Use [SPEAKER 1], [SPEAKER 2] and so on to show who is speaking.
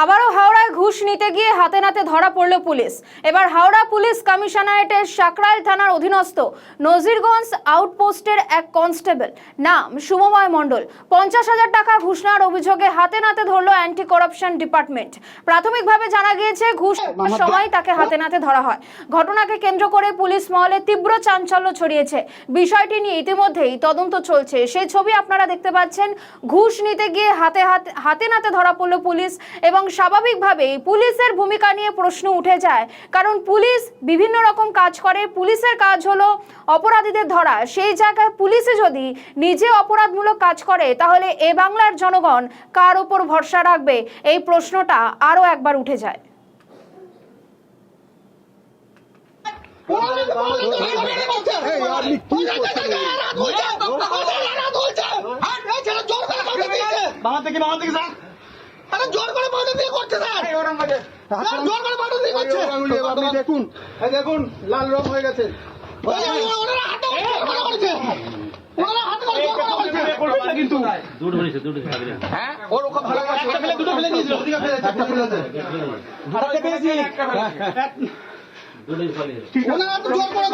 [SPEAKER 1] আবারও হাওড়ায় ঘুষ নিতে গিয়ে হাতে নাতে ধরা পড়ল পুলিশ। এবার হাওড়া পুলিশ কমিশনারেটের সাকরাইল থানার অধীনস্থ নজিরগঞ্জ আউটপোস্টের এক কনস্টেবল নাম শুভময় মণ্ডল 50,000 টাকা ঘুষ নেওয়ার অভিযোগে হাতে নাতে ধরল অ্যান্টি করাপশন ডিপার্টমেন্ট। প্রাথমিকভাবে জানা গিয়েছে ঘুষ সময় তাকে হাতে নাতে ধরা হয়। ঘটনাকে কেন্দ্র করে পুলিশ মহলে তীব্র চাঞ্চল্য ছড়িয়েছে। বিষয়টি নিয়ে ইতিমধ্যেই তদন্ত চলছে। সেই ছবি আপনারা দেখতে পাচ্ছেন। ঘুষ নিতে গিয়ে হাতে নাতে ধরা পড়ল পুলিশ এবং স্বাভাবিকভাবেই পুলিশের ভূমিকা নিয়ে প্রশ্ন উঠে যায়, কারণ পুলিশ বিভিন্ন রকম কাজ করে। পুলিশের কাজ হলো অপরাধীদের ধরা। সেই জায়গায় পুলিশে যদি নিজে অপরাধমূলক কাজ করে তাহলে এ বাংলার জনগণ কার ওপর ভরসা রাখবে? এই প্রশ্নটা আরো একবার উঠে যায়।
[SPEAKER 2] জোর করে বাধা দিয়ে করছে স্যার, জোর করে বাধা দিয়ে করছে।
[SPEAKER 3] আপনি দেখুন, এই দেখুন লাল রং হয়ে গেছে।
[SPEAKER 2] ওনারা হাতে করেছে, ওনারা হাতে করেছে
[SPEAKER 3] কিন্তু
[SPEAKER 2] হ্যাঁ ওর ওকে ভালো একটা ফেলে দুটো ফেলে দিয়েছিল, ওদিকে ফেলেছে, একটা ফেলেছে,
[SPEAKER 3] হাতে পেয়েছি।
[SPEAKER 2] ওনারা তো জোর করে